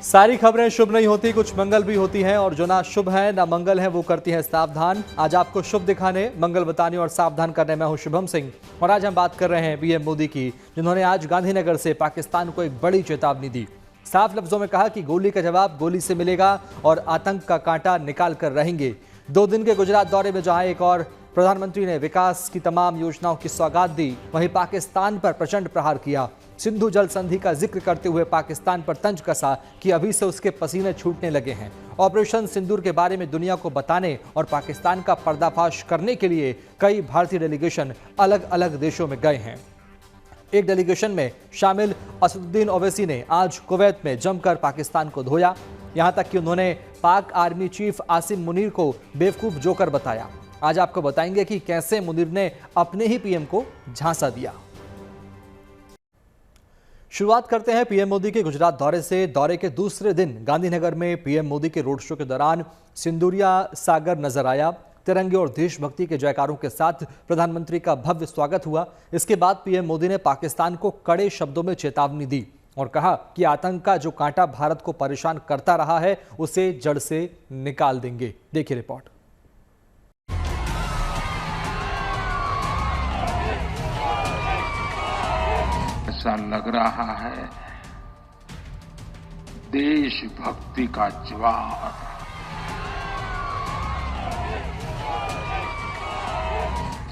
सारी खबरें शुभ नहीं होती, कुछ मंगल भी होती हैं और जो ना शुभ है ना मंगल है वो करती है सावधान। आज आपको शुभ दिखाने, मंगल बताने और सावधान करने में हूं शुभम सिंह और आज हम बात कर रहे हैं पीएम मोदी की, जिन्होंने आज गांधीनगर से पाकिस्तान को एक बड़ी चेतावनी दी। साफ लफ्जों में कहा कि गोली का जवाब गोली से मिलेगा और आतंक का कांटा निकाल कर रहेंगे। 2 दिन के गुजरात दौरे में जहां एक और प्रधानमंत्री ने विकास की तमाम योजनाओं की सौगात दी, वहीं पाकिस्तान पर प्रचंड प्रहार किया। सिंधु जल संधि का जिक्र करते हुए पाकिस्तान पर तंज कसा कि अभी से उसके पसीने छूटने लगे हैं। ऑपरेशन सिंदूर के बारे में दुनिया को बताने और पाकिस्तान का पर्दाफाश करने के लिए कई भारतीय डेलीगेशन अलग अलग देशों में गए हैं। एक डेलीगेशन में शामिल असदुद्दीन ओवैसी ने आज कुवैत में जमकर पाकिस्तान को धोया। यहां तक कि उन्होंने पाक आर्मी चीफ आसिम मुनीर को बेवकूफ जोकर बताया। आज आपको बताएंगे कि कैसे मुनीर ने अपने ही पीएम को झांसा दिया। शुरुआत करते हैं पीएम मोदी के गुजरात दौरे से। दौरे के दूसरे दिन गांधीनगर में पीएम मोदी के रोड शो के दौरान सिंदूरिया सागर नजर आया। तिरंगे और देशभक्ति के जयकारों के साथ प्रधानमंत्री का भव्य स्वागत हुआ। इसके बाद पीएम मोदी ने पाकिस्तान को कड़े शब्दों में चेतावनी दी और कहा कि आतंक का जो कांटा भारत को परेशान करता रहा है उसे जड़ से निकाल देंगे। देखिए रिपोर्ट। ऐसा लग रहा है देशभक्ति का ज्वार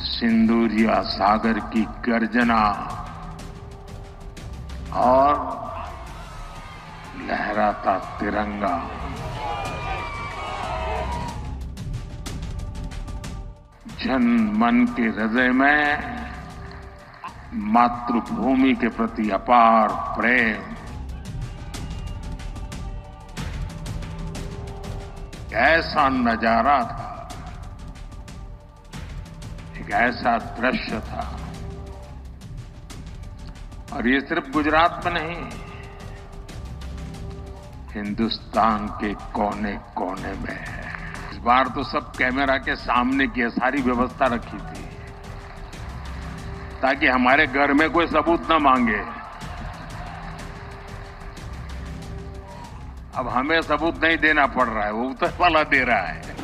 सिंदूरिया सागर की गर्जना और लहराता तिरंगा जन मन के हृदय में मातृभूमि के प्रति अपार प्रेम, ऐसा नजारा था, एक ऐसा दृश्य था। और ये सिर्फ गुजरात में नहीं, हिंदुस्तान के कोने कोने में है। इस बार तो सब कैमरा के सामने की सारी व्यवस्था रखी थी ताकि हमारे घर में कोई सबूत न मांगे। अब हमें सबूत नहीं देना पड़ रहा है, वो ऊपर वाला दे रहा है।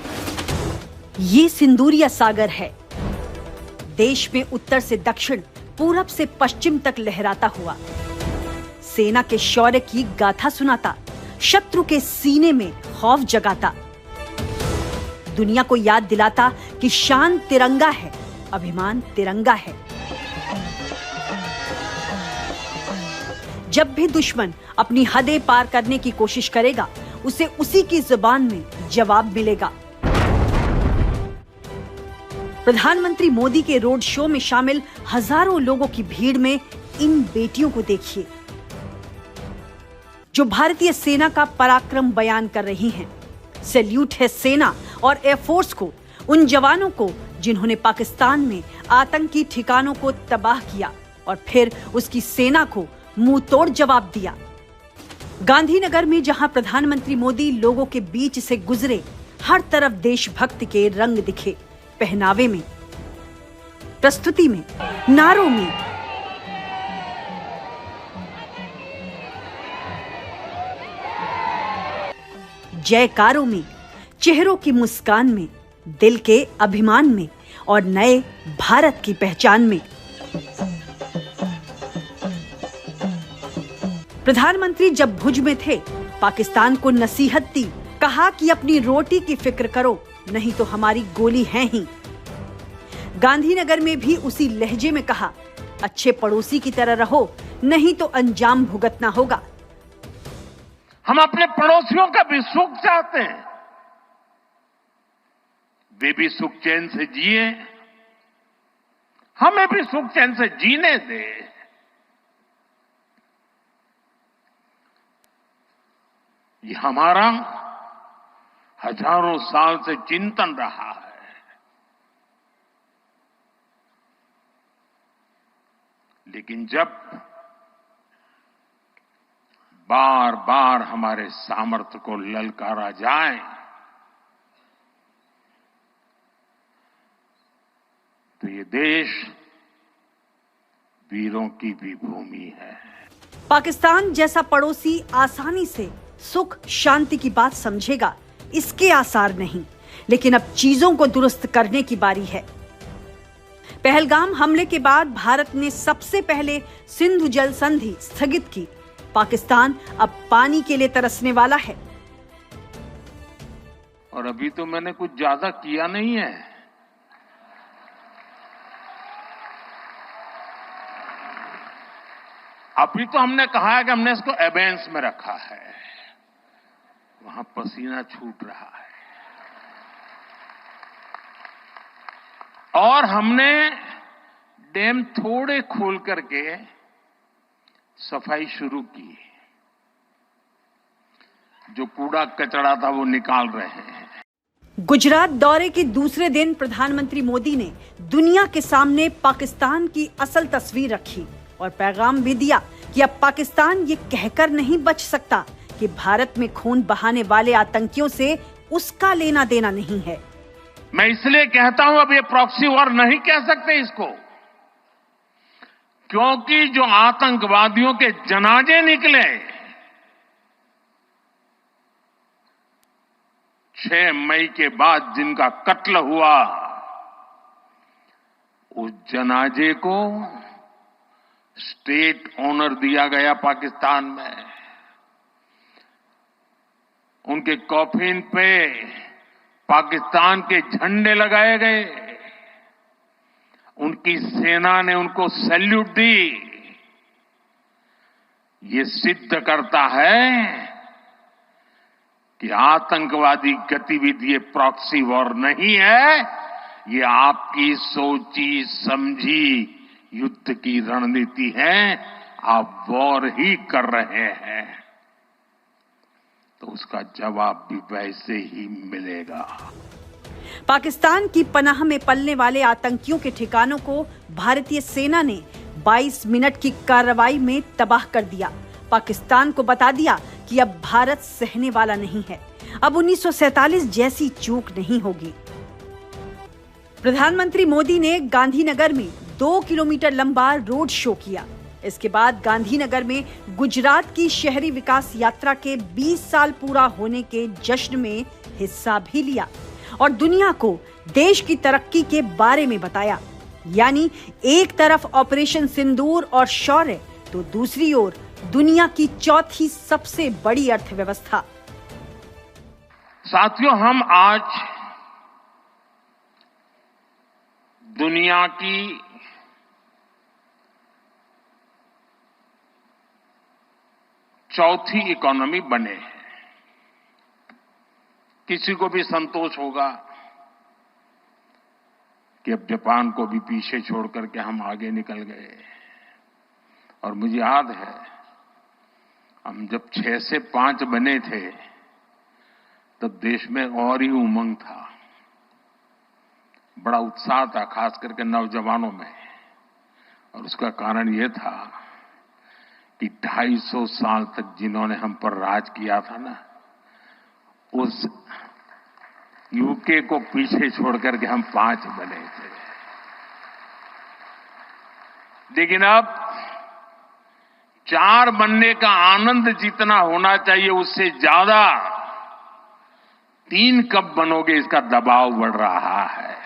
ये सिंदूरिया सागर है, देश में उत्तर से दक्षिण, पूरब से पश्चिम तक लहराता हुआ सेना के शौर्य की गाथा सुनाता, शत्रु के सीने में खौफ जगाता, दुनिया को याद दिलाता कि शान तिरंगा है, अभिमान तिरंगा है। जब भी दुश्मन अपनी हदें पार करने की कोशिश करेगा, उसे उसी की जुबान में जवाब मिलेगा। प्रधानमंत्री मोदी के रोड शो में शामिल हजारों लोगों की भीड़ में इन बेटियों को देखिए, जो भारतीय सेना का पराक्रम बयान कर रही हैं। सैल्यूट है सेना और एयरफोर्स को, उन जवानों को जिन्होंने पाकिस्तान में आतंकी ठिकानों को तबाह किया और फिर उसकी सेना को मुंह तोड़ जवाब दिया। गांधीनगर में जहां प्रधानमंत्री मोदी लोगों के बीच से गुजरे, हर तरफ देशभक्ति के रंग दिखे, पहनावे में, प्रस्तुति में, नारों में। जयकारों में, चेहरों की मुस्कान में, दिल के अभिमान में और नए भारत की पहचान में। प्रधानमंत्री जब भुज में थे, पाकिस्तान को नसीहत दी, कहा कि अपनी रोटी की फिक्र करो, नहीं तो हमारी गोली है ही। गांधीनगर में भी उसी लहजे में कहा, अच्छे पड़ोसी की तरह रहो, नहीं तो अंजाम भुगतना होगा। हम अपने पड़ोसियों का भी सुख चाहते हैं, वे भी सुख चैन से जिए, हमें भी सुख चैन से जीने दे। ये हमारा हजारों साल से चिंतन रहा है। लेकिन जब बार बार हमारे सामर्थ्य को ललकारा जाए, तो ये देश वीरों की भी भूमि है। पाकिस्तान जैसा पड़ोसी आसानी से सुख शांति की बात समझेगा, इसके आसार नहीं। लेकिन अब चीजों को दुरुस्त करने की बारी है। पहलगाम हमले के बाद भारत ने सबसे पहले सिंधु जल संधि स्थगित की। पाकिस्तान अब पानी के लिए तरसने वाला है। और अभी तो मैंने कुछ ज्यादा किया नहीं है। अभी तो हमने कहा है कि हमने इसको एबेंस में रखा है। वहां पसीना छूट रहा है। और हमने डैम थोड़े खोल करके सफाई शुरू की। जो कूड़ा कचरा था वो निकाल रहे हैं। गुजरात दौरे के दूसरे दिन प्रधानमंत्री मोदी ने दुनिया के सामने पाकिस्तान की असल तस्वीर रखी और पैगाम भी दिया कि अब पाकिस्तान ये कहकर नहीं बच सकता कि भारत में खून बहाने वाले आतंकियों से उसका लेना देना नहीं है। मैं इसलिए कहता हूं अब ये प्रॉक्सी वॉर नहीं कह सकते इसको, क्योंकि जो आतंकवादियों के जनाजे निकले 6 मई के बाद जिनका कत्ल हुआ, उस जनाजे को स्टेट ऑनर दिया गया पाकिस्तान में। उनके कॉफिन पे पाकिस्तान के झंडे लगाए गए। उनकी सेना ने उनको सैल्यूट दी। ये सिद्ध करता है कि आतंकवादी गतिविधि ये प्रॉक्सी वॉर नहीं है, ये आपकी सोची समझी युद्ध की रणनीति है। आप वॉर ही कर रहे हैं तो उसका जवाब भी वैसे ही मिलेगा। पाकिस्तान की पनाह में पलने वाले आतंकियों के ठिकानों को भारतीय सेना ने 22 मिनट की कार्रवाई में तबाह कर दिया। पाकिस्तान को बता दिया कि अब भारत सहने वाला नहीं है। अब 1947 जैसी चूक नहीं होगी। प्रधानमंत्री मोदी ने गांधीनगर में 2 किलोमीटर लंबा रोड शो किया। इसके बाद गांधीनगर में गुजरात की शहरी विकास यात्रा के 20 साल पूरा होने के जश्न में हिस्सा भी लिया और दुनिया को देश की तरक्की के बारे में बताया। यानी एक तरफ ऑपरेशन सिंदूर और शौर्य तो दूसरी ओर दुनिया की चौथी सबसे बड़ी अर्थव्यवस्था। साथियों, हम आज दुनिया की चौथी इकोनॉमी बने हैं। किसी को भी संतोष होगा कि अब जापान को भी पीछे छोड़ करके हम आगे निकल गए। और मुझे याद है हम जब 6 से 5 बने थे तब देश में और ही उमंग था, बड़ा उत्साह था, खास करके नौजवानों में। और उसका कारण यह था कि 250 साल तक जिन्होंने हम पर राज किया था ना, उस यूके को पीछे छोड़ करके हम 5 बने थे। लेकिन अब 4 बनने का आनंद जितना होना चाहिए उससे ज्यादा 3 कब बनोगे इसका दबाव बढ़ रहा है।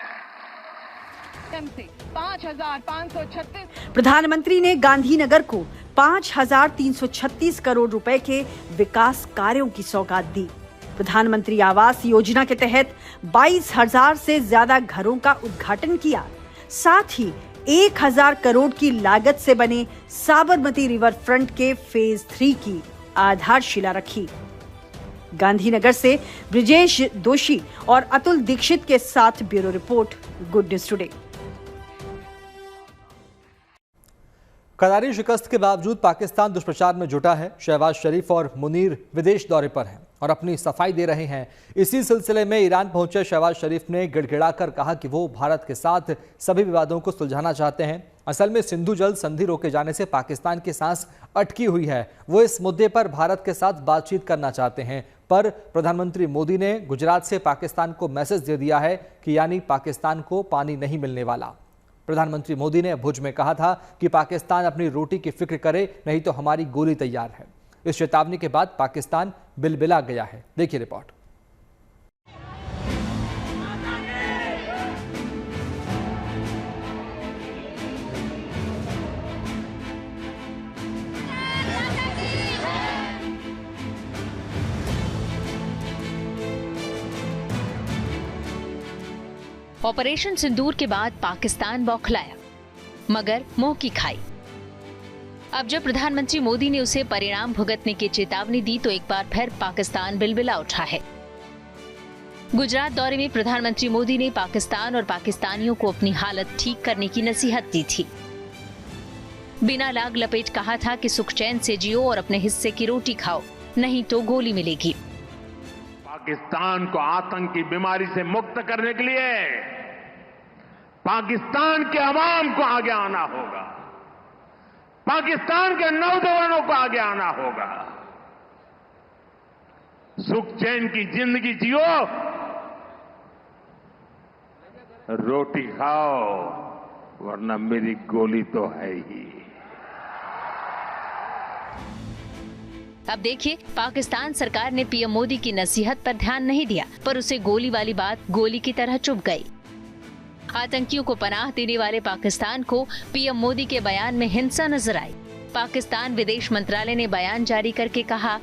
5,536 प्रधानमंत्री ने गांधीनगर को 5,336 करोड़ रुपए के विकास कार्यों की सौगात दी। प्रधानमंत्री आवास योजना के तहत 22,000 से ज्यादा घरों का उद्घाटन किया। साथ ही 1,000 करोड़ की लागत से बने साबरमती रिवर फ्रंट के फेज 3 की आधारशिला रखी। गांधीनगर से ब्रिजेश दोषी और अतुल दीक्षित के साथ bureau report, good news today. करारी शिकस्त के बावजूद पाकिस्तान दुष्प्रचार में जुटा है। शहबाज शरीफ और मुनीर विदेश दौरे पर हैं और अपनी सफाई दे रहे हैं। इसी सिलसिले में ईरान पहुंचे शहबाज शरीफ ने गिड़गिड़ाकर कहा कि वो भारत के साथ सभी विवादों को सुलझाना चाहते हैं। असल में सिंधु जल संधि रोके जाने से पाकिस्तान की सांस अटकी हुई है। वो इस मुद्दे पर भारत के साथ बातचीत करना चाहते हैं। पर प्रधानमंत्री मोदी ने गुजरात से पाकिस्तान को मैसेज दे दिया है कि यानी पाकिस्तान को पानी नहीं मिलने वाला। प्रधानमंत्री मोदी ने भुज में कहा था कि पाकिस्तान अपनी रोटी की फिक्र करे, नहीं तो हमारी गोली तैयार है। इस चेतावनी के बाद पाकिस्तान बिलबिला गया है। देखिए रिपोर्ट। ऑपरेशन सिंदूर के बाद पाकिस्तान बौखलाया, मगर मुंह की खाई। अब जब प्रधानमंत्री मोदी ने उसे परिणाम भुगतने की चेतावनी दी तो एक बार फिर पाकिस्तान बिलबिला उठा है। गुजरात दौरे में प्रधानमंत्री मोदी ने पाकिस्तान और पाकिस्तानियों को अपनी हालत ठीक करने की नसीहत दी थी। बिना लाग लपेट कहा था कि सुख चैन से जियो और अपने हिस्से की रोटी खाओ, नहीं तो गोली मिलेगी। पाकिस्तान को आतंक की बीमारी से मुक्त करने के लिए पाकिस्तान के अवाम को आगे आना होगा, पाकिस्तान के नौजवानों को आगे आना होगा। सुख चैन की जिंदगी जियो, रोटी खाओ, वरना मेरी गोली तो है ही। अब देखिए, पाकिस्तान सरकार ने पीएम मोदी की नसीहत पर ध्यान नहीं दिया, पर उसे गोली वाली बात गोली की तरह चुभ गई। आतंकियों को पनाह देने वाले पाकिस्तान को पीएम मोदी के बयान में हिंसा नजर आई। पाकिस्तान विदेश मंत्रालय ने बयान जारी करके कहा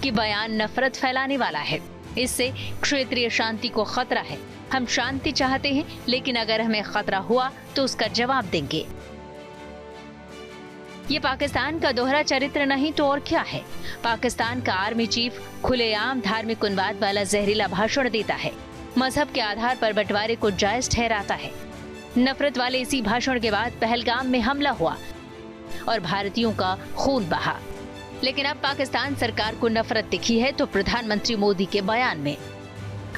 कि बयान नफरत फैलाने वाला है, इससे क्षेत्रीय शांति को खतरा है। हम शांति चाहते हैं, लेकिन अगर हमें खतरा हुआ तो उसका जवाब देंगे। ये पाकिस्तान का दोहरा चरित्र नहीं तो और क्या है। पाकिस्तान का आर्मी चीफ खुलेआम धार्मिक उन्माद वाला जहरीला भाषण देता है, मजहब के आधार पर बंटवारे को जायज ठहराता है। नफरत वाले इसी भाषण के बाद पहलगाम में हमला हुआ और भारतीयों का खून बहा। लेकिन अब पाकिस्तान सरकार को नफरत दिखी है तो प्रधानमंत्री मोदी के बयान में।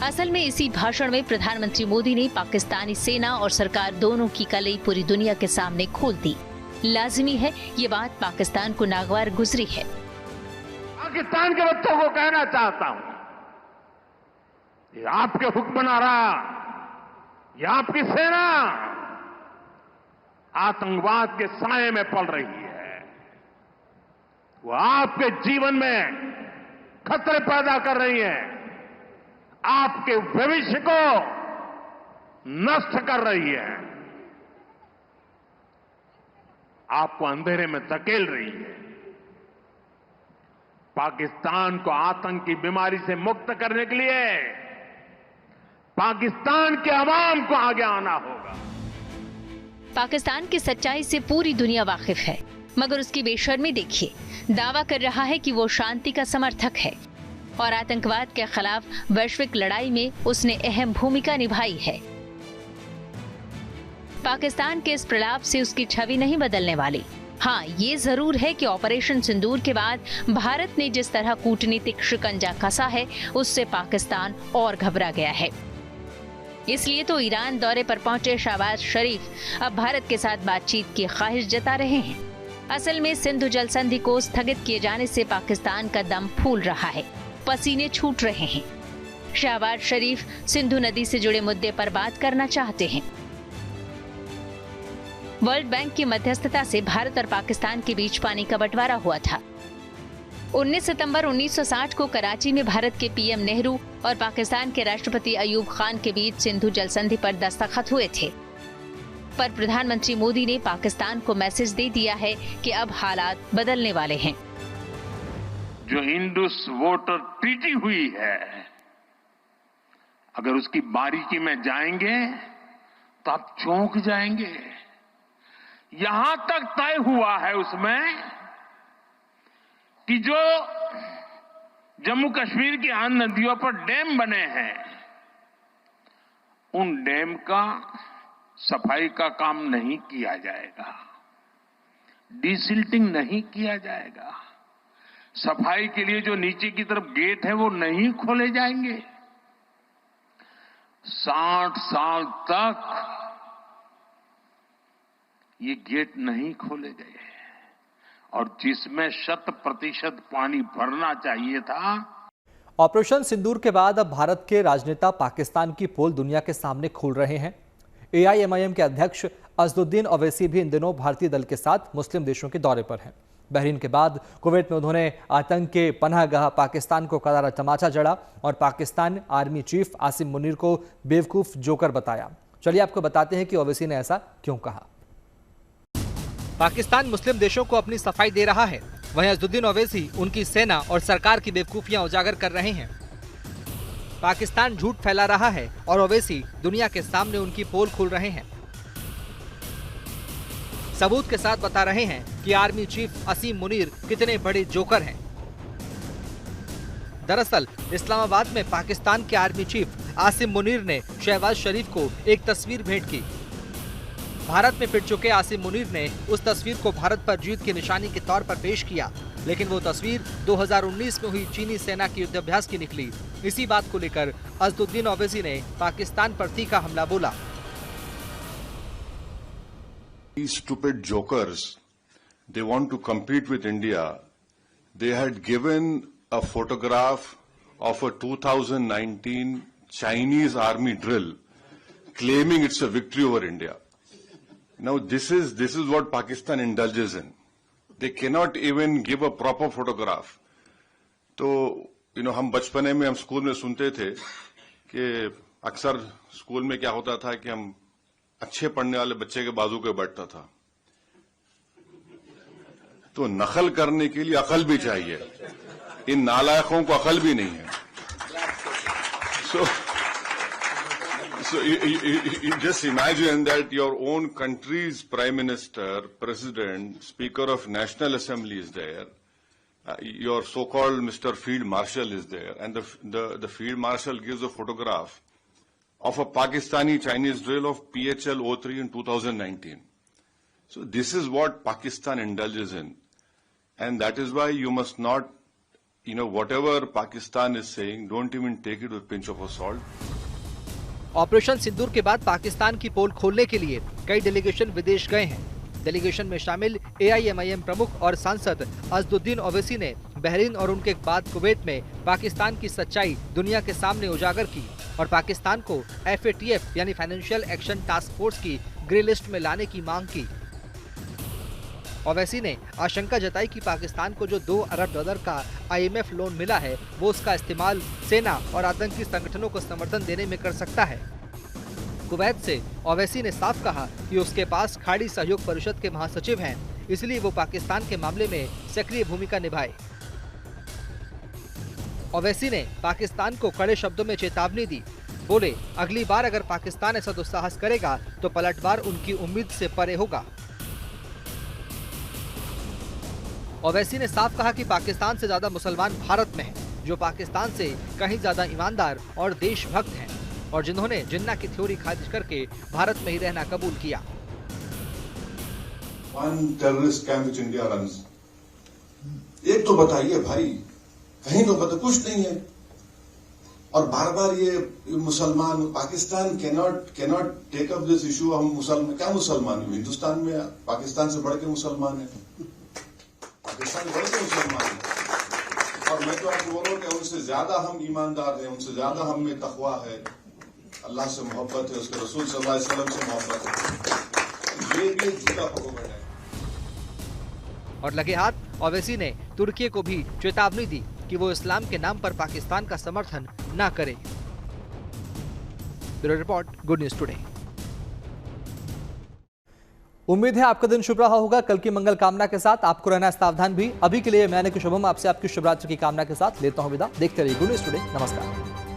असल में इसी भाषण में प्रधानमंत्री मोदी ने पाकिस्तानी सेना और सरकार दोनों की कलई पूरी दुनिया के सामने खोल दी। लाजिमी है ये बात पाकिस्तान को नागवार गुजरी है। पाकिस्तान के बच्चों को कहना चाहता हूं, ये आपके हुक्मनारा, ये आपकी सेना आतंकवाद के साए में पल रही है। वो आपके जीवन में खतरे पैदा कर रही है, आपके भविष्य को नष्ट कर रही है, आपको अंधेरे में धकेल रही है। पाकिस्तान को आतंक की बीमारी से मुक्त करने के लिए पाकिस्तान के अवाम को आगे आना होगा। पाकिस्तान की सच्चाई से पूरी दुनिया वाकिफ है, मगर उसकी बेशर्मी देखिए। दावा कर रहा है कि वो शांति का समर्थक है और आतंकवाद के खिलाफ वैश्विक लड़ाई में उसने अहम भूमिका निभाई है। पाकिस्तान के इस प्रलाप से उसकी छवि नहीं बदलने वाली। हाँ, ये जरूर है कि ऑपरेशन सिंदूर के बाद भारत ने जिस तरह कूटनीतिक शिकंजा कसा है, उससे पाकिस्तान और घबरा गया है। इसलिए तो ईरान दौरे पर पहुंचे शहबाज शरीफ अब भारत के साथ बातचीत की ख्वाहिश जता रहे हैं। असल में सिंधु जल संधि को स्थगित किए जाने से पाकिस्तान का दम फूल रहा है, पसीने छूट रहे हैं। शहबाज शरीफ सिंधु नदी से जुड़े मुद्दे पर बात करना चाहते हैं। वर्ल्ड बैंक की मध्यस्थता से भारत और पाकिस्तान के बीच पानी का बंटवारा हुआ था। 19 सितंबर 1960 को कराची में भारत के पीएम नेहरू और पाकिस्तान के राष्ट्रपति अयूब खान के बीच सिंधु जल संधि पर दस्तखत हुए थे। पर प्रधानमंत्री मोदी ने पाकिस्तान को मैसेज दे दिया है कि अब हालात बदलने वाले हैं। जो इंडस वाटर ट्रीटी हुई है, अगर उसकी बारीकी में जाएंगे तो आप चौंक जाएंगे। यहां तक तय हुआ है उसमें कि जो जम्मू कश्मीर की 8 नदियों पर डैम बने हैं, उन डैम का सफाई का काम नहीं किया जाएगा, डिसिल्टिंग नहीं किया जाएगा। सफाई के लिए जो नीचे की तरफ गेट है वो नहीं खोले जाएंगे। 60 साल तक ये गेट नहीं खोले गए और जिसमें 100% पानी भरना चाहिए था। ऑपरेशन सिंदूर के बाद अब भारत के राजनेता पाकिस्तान की पोल दुनिया के सामने खोल रहे हैं। AIMIM के अध्यक्ष असदुद्दीन ओवैसी भी इन दिनों भारतीय दल के साथ मुस्लिम देशों के दौरे पर हैं। बहरीन के बाद कुवैत में उन्होंने आतंक के पनाहगाह पाकिस्तान को करारा तमाचा जड़ा और पाकिस्तान आर्मी चीफ आसिम मुनीर को बेवकूफ जोकर बताया। चलिए आपको बताते हैं कि ओवैसी ने ऐसा क्यों कहा। पाकिस्तान मुस्लिम देशों को अपनी सफाई दे रहा है, वहीं अज़दुद्दीन ओवैसी उनकी सेना और सरकार की बेवकूफियां उजागर कर रहे हैं। पाकिस्तान झूठ फैला रहा है और ओवैसी दुनिया के सामने उनकी पोल खोल रहे हैं। सबूत के साथ बता रहे हैं कि आर्मी चीफ आसिम मुनीर कितने बड़े जोकर हैं। दरअसल इस्लामाबाद में पाकिस्तान के आर्मी चीफ आसिम मुनीर ने शहबाज शरीफ को एक तस्वीर भेंट की। भारत में पिट चुके आसिम मुनीर ने उस तस्वीर को भारत पर जीत की निशानी के तौर पर पेश किया, लेकिन वो तस्वीर 2019 में हुई चीनी सेना के युद्धाभ्यास की निकली। इसी बात को लेकर अज़दुद्दीन ओवैसी ने पाकिस्तान पर तीखा हमला बोला। These stupid jokers, they want to compete with India. They had given a photograph of a 2019 Chinese army drill, claiming it's a victory over India. Now this is what Pakistan indulges in. They cannot even give a proper photograph. तो हम बचपने में हम school में सुनते थे कि अक्सर स्कूल में क्या होता था कि हम अच्छे पढ़ने वाले बच्चे के बाजू पे बैठता था। तो नकल करने के लिए अकल भी चाहिए, इन नालायकों को अकल भी नहीं है। So you just imagine that your own country's prime minister, president, speaker of national assembly is there. Your so-called Mr. Field Marshal is there, and the Field Marshal gives a photograph of a Pakistani Chinese drill of PHL-03 in 2019. So this is what Pakistan indulges in, and that is why you must not, whatever Pakistan is saying, don't even take it with a pinch of salt. Operation Sindoor के बाद पाकिस्तान की पोल खोलने के लिए कई delegation विदेश गए हैं। डेलीगेशन में शामिल AIMIM प्रमुख और सांसद अज़दुद्दीन ओवैसी ने बहरीन और उनके बाद कुवैत में पाकिस्तान की सच्चाई दुनिया के सामने उजागर की और पाकिस्तान को FATF यानी फाइनेंशियल एक्शन टास्क फोर्स की ग्रे लिस्ट में लाने की मांग की। ओवैसी ने आशंका जताई कि पाकिस्तान को जो $2 अरब का IMF लोन मिला है वो उसका इस्तेमाल सेना और आतंकी संगठनों को समर्थन देने में कर सकता है। कुवैत से ओवैसी ने साफ कहा कि उसके पास खाड़ी सहयोग परिषद के महासचिव हैं, इसलिए वो पाकिस्तान के मामले में सक्रिय भूमिका निभाए। ओवैसी ने पाकिस्तान को कड़े शब्दों में चेतावनी दी। बोले, अगली बार अगर पाकिस्तान ऐसा दुस्साहस करेगा तो पलटवार उनकी उम्मीद से परे होगा। ओवैसी ने साफ कहा कि पाकिस्तान से ज्यादा मुसलमान भारत में हैं, जो पाकिस्तान से कहीं ज्यादा ईमानदार और देशभक्त हैं और जिन्होंने जिन्ना की थ्योरी खारिज करके भारत में ही रहना कबूल किया। One terrorist camp which India runs. एक तो बताइए भाई, कहीं तो बता, कुछ नहीं है। और बार बार ये मुसलमान, Pakistan cannot take up this issue। हम मुसलमान, क्या मुसलमान है? हिंदुस्तान में पाकिस्तान से बढ़ के मुसलमान है, पाकिस्तान बढ़ के मुसलमान है। और मैं तो आपको बोल रहा हूँ कि उनसे ज्यादा हम ईमानदार हैं, उनसे ज्यादा हम में तकवा है, अल्लाह से मोहब्बत है, उसके रसूल सल्लल्लाहु अलैहि वसल्लम से मोहब्बत है। ये भी एक झूठा प्रोपेगेंडा है। और लगे हाथ ओवैसी ने तुर्की को भी चेतावनी दी कि वो इस्लाम के नाम पर पाकिस्तान का समर्थन न करे। Bureau report, good news today. उम्मीद है आपका दिन शुभ रहा होगा। कल की मंगल कामना के साथ आपको रहना सावधान भी। अभी के लिए मैं शुभम आपसे आपकी शुभरात्रि की कामना के साथ लेता हूं विदा। देखते रहिए गुड न्यूज टुडे। नमस्कार।